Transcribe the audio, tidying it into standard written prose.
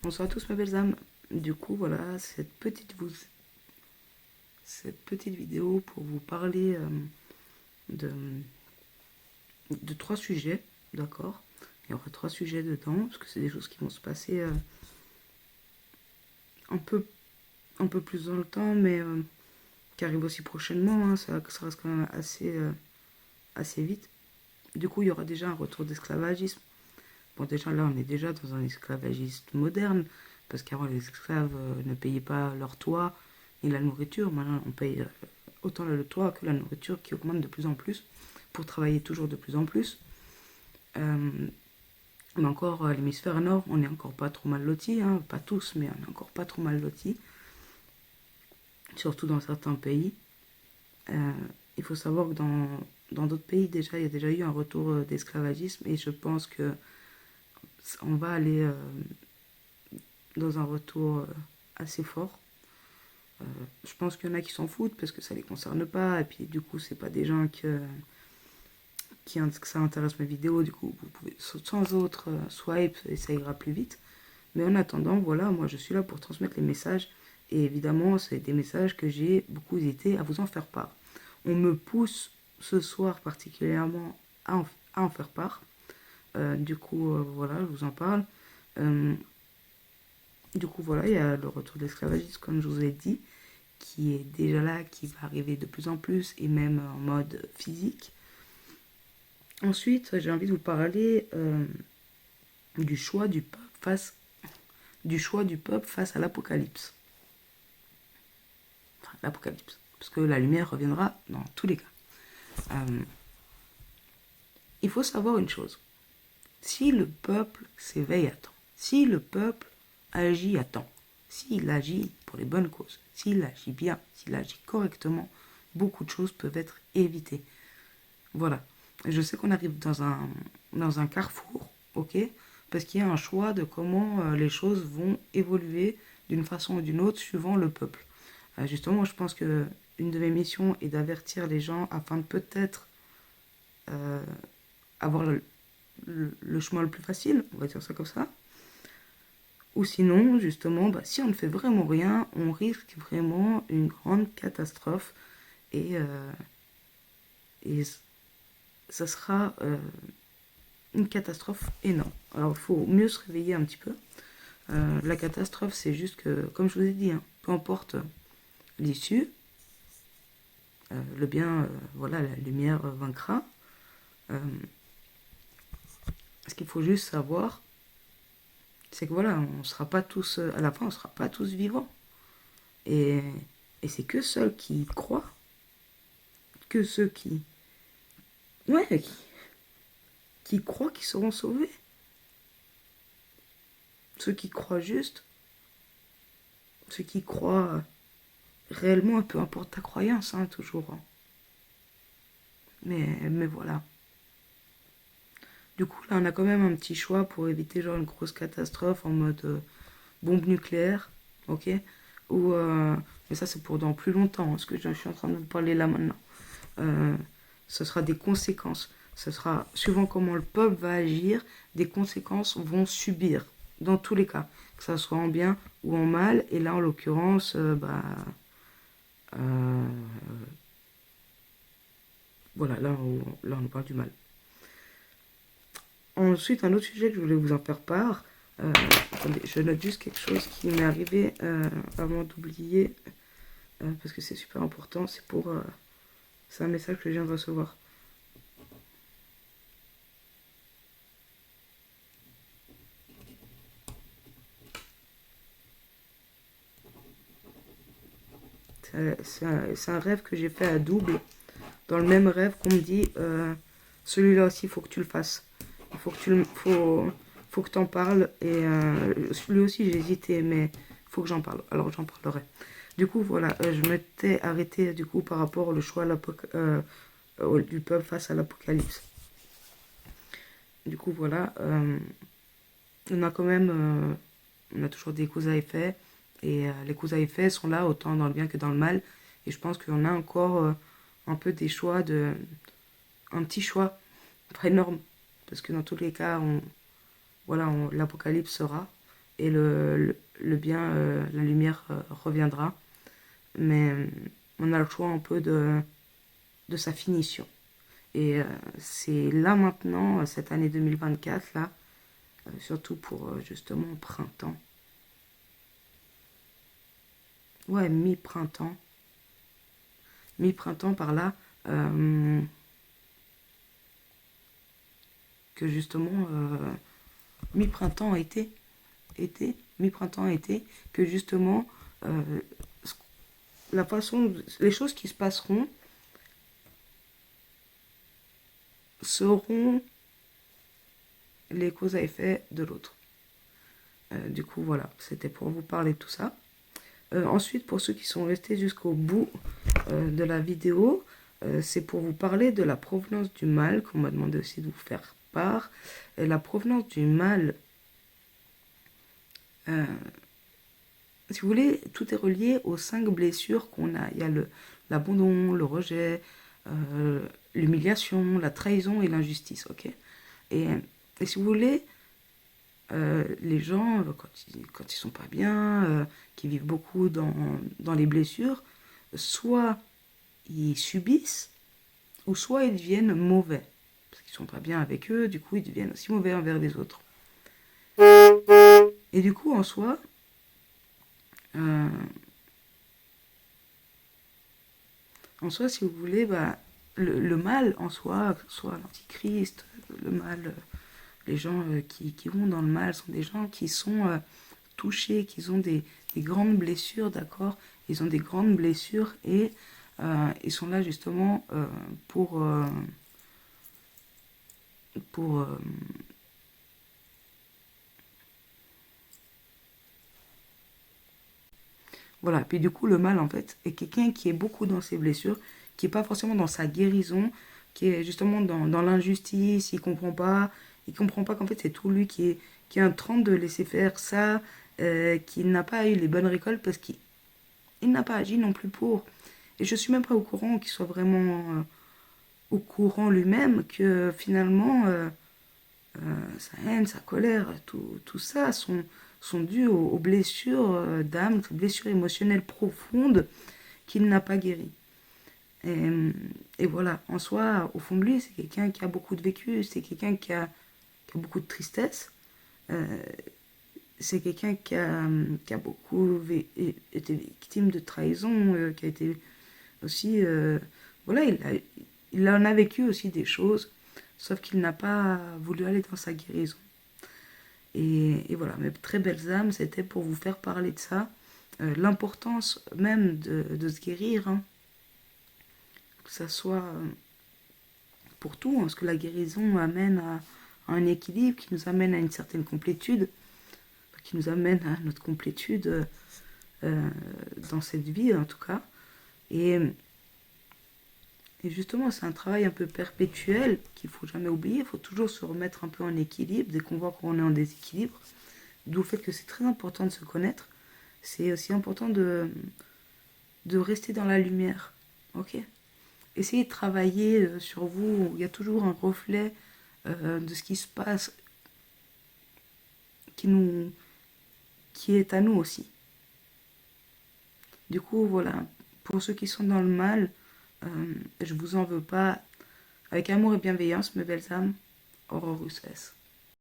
Bonsoir à tous mes belles âmes. Du coup, voilà, cette petite vidéo pour vous parler de, de trois sujets, d'accord? Il y aura trois sujets dedans, parce que c'est des choses qui vont se passer un peu, un peu plus dans le temps, mais qui arrivent aussi prochainement, hein, ça reste quand même assez vite. Du coup, il y aura déjà un retour d'esclavagisme. Bon, déjà là, on est déjà dans un esclavagisme moderne, parce qu'avant, les esclaves ne payaient pas leur toit ni la nourriture. Maintenant, on paye autant le toit que la nourriture qui augmente de plus en plus, pour travailler toujours de plus en plus. Mais encore, l'hémisphère nord, on n'est encore pas trop mal loti, hein, pas tous, mais on est encore pas trop mal loti, surtout dans certains pays. Il faut savoir que dans d'autres pays, déjà, il y a déjà eu un retour d'esclavagisme, et je pense que on va aller dans un retour assez fort. Je pense qu'il y en a qui s'en foutent parce que ça les concerne pas, et puis du coup c'est pas des gens que ça intéresse mes vidéos, du coup vous pouvez sans autre swipe et ça ira plus vite. Mais en attendant, voilà, moi je suis là pour transmettre les messages, et évidemment c'est des messages que j'ai beaucoup hésité à vous en faire part. On me pousse ce soir particulièrement à en faire part. Du coup, voilà, je vous en parle. Du coup, voilà, il y a le retour de l'esclavagisme, comme je vous ai dit, qui est déjà là, qui va arriver de plus en plus, et même en mode physique. Ensuite, j'ai envie de vous parler du choix du peuple face à l'apocalypse. Enfin, l'apocalypse. Parce que la lumière reviendra dans tous les cas. Il faut savoir une chose. Si le peuple s'éveille à temps, si le peuple agit à temps, s'il agit pour les bonnes causes, s'il agit bien, s'il agit correctement, beaucoup de choses peuvent être évitées. Voilà. Je sais qu'on arrive dans un carrefour, ok? Parce qu'il y a un choix de comment les choses vont évoluer d'une façon ou d'une autre suivant le peuple. Justement, je pense que une de mes missions est d'avertir les gens afin de peut-être avoir le chemin le plus facile, on va dire ça comme ça. Ou sinon, justement, si on ne fait vraiment rien, on risque vraiment une grande catastrophe, et ça sera une catastrophe énorme. Alors il faut mieux se réveiller un petit peu. La catastrophe, c'est juste que, comme je vous ai dit, hein, peu importe l'issue, le bien, voilà, la lumière vaincra. Ce qu'il faut juste savoir, c'est que voilà, on sera pas tous, à la fin, on sera pas tous vivants. Et, et c'est que ceux qui croient, que ceux ouais, qui croient qu'ils seront sauvés. Ceux qui croient juste, ceux qui croient réellement, peu importe ta croyance, hein, toujours. Hein. Mais voilà. Du coup, là, on a quand même un petit choix pour éviter genre une grosse catastrophe en mode bombe nucléaire, ok? Ou, mais ça, c'est pour dans plus longtemps, hein, ce que je suis en train de vous parler là maintenant. Ce sera des conséquences. Ce sera, suivant comment le peuple va agir, des conséquences vont subir, dans tous les cas, que ça soit en bien ou en mal. Et là, en l'occurrence, voilà, là, on parle du mal. Ensuite, un autre sujet que je voulais vous en faire part. Attendez, je note juste quelque chose qui m'est arrivé avant d'oublier, parce que c'est super important. C'est un message que je viens de recevoir. C'est un rêve que j'ai fait à double. Dans le même rêve qu'on me dit, celui-là aussi, il faut que tu le fasses. Il faut que tu en parles. Et lui aussi, j'ai hésité, mais il faut que j'en parle. Alors, j'en parlerai. Du coup, voilà, je m'étais arrêtée du coup par rapport au choix du peuple face à l'apocalypse. Du coup, voilà, on a quand même, on a toujours des causes à effet. Et les causes à effet sont là autant dans le bien que dans le mal. Et je pense qu'on a encore un peu des choix un petit choix, pas énorme. Parce que dans tous les cas, voilà, l'apocalypse sera. et le bien, la lumière reviendra. Mais on a le choix un peu de sa finition. Et c'est là maintenant, cette année 2024, là, surtout pour justement printemps. Ouais, mi-printemps. Mi-printemps par là. Que justement, mi-printemps, été, mi-printemps, été, que justement, la façon, les choses qui se passeront seront les causes à effet de l'autre. Du coup, voilà, c'était pour vous parler de tout ça. Ensuite, pour ceux qui sont restés jusqu'au bout de la vidéo, c'est pour vous parler de la provenance du mal, qu'on m'a demandé aussi de vous faire part. Et la provenance du mal, si vous voulez, tout est relié aux 5 blessures qu'on a. Il y a l'abandon, le rejet, l'humiliation, la trahison et l'injustice, ok? Et si vous voulez, les gens, quand ils sont pas bien, qui vivent beaucoup dans les blessures, soit ils subissent, ou soit ils deviennent mauvais. Parce qu'ils sont pas bien avec eux, du coup ils deviennent aussi mauvais envers les autres. Et du coup, en soi, si vous voulez, bah, le mal en soi, que ce soit l'antichrist, le mal, les gens qui vont dans le mal sont des gens qui sont touchés, qui ont des grandes blessures, d'accord? Ils ont des grandes blessures et ils sont là justement pour voilà. Puis du coup, le mal, en fait, est quelqu'un qui est beaucoup dans ses blessures, qui n'est pas forcément dans sa guérison, qui est justement dans l'injustice, il comprend pas qu'en fait, c'est tout lui qui est en train de laisser faire ça, qui n'a pas eu les bonnes récoltes parce qu'il n'a pas agi non plus pour. Et je suis même pas au courant qu'il soit vraiment au courant lui-même que finalement, sa haine, sa colère, tout ça sont dus aux blessures d'âme, aux blessures émotionnelles profondes qu'il n'a pas guéries. Et voilà, en soi, au fond de lui, c'est quelqu'un qui a beaucoup de vécu, c'est quelqu'un qui a beaucoup de tristesse, c'est quelqu'un qui a beaucoup été victime de trahison, qui a été aussi... voilà, il en a vécu aussi des choses, sauf qu'il n'a pas voulu aller dans sa guérison. Et voilà, mes très belles âmes, c'était pour vous faire parler de ça. L'importance même de se guérir, hein. Que ça soit pour tout, hein, parce que la guérison amène à un équilibre qui nous amène à une certaine complétude, qui nous amène à notre complétude dans cette vie en tout cas. Et justement, c'est un travail un peu perpétuel qu'il ne faut jamais oublier. Il faut toujours se remettre un peu en équilibre dès qu'on voit qu'on est en déséquilibre. D'où le fait que c'est très important de se connaître. C'est aussi important de rester dans la lumière. Ok? Essayez de travailler sur vous. Il y a toujours un reflet de ce qui se passe qui est à nous aussi. Du coup, voilà. Pour ceux qui sont dans le mal, je vous en veux pas. Avec amour et bienveillance, mes belles âmes, Aurore Rousses.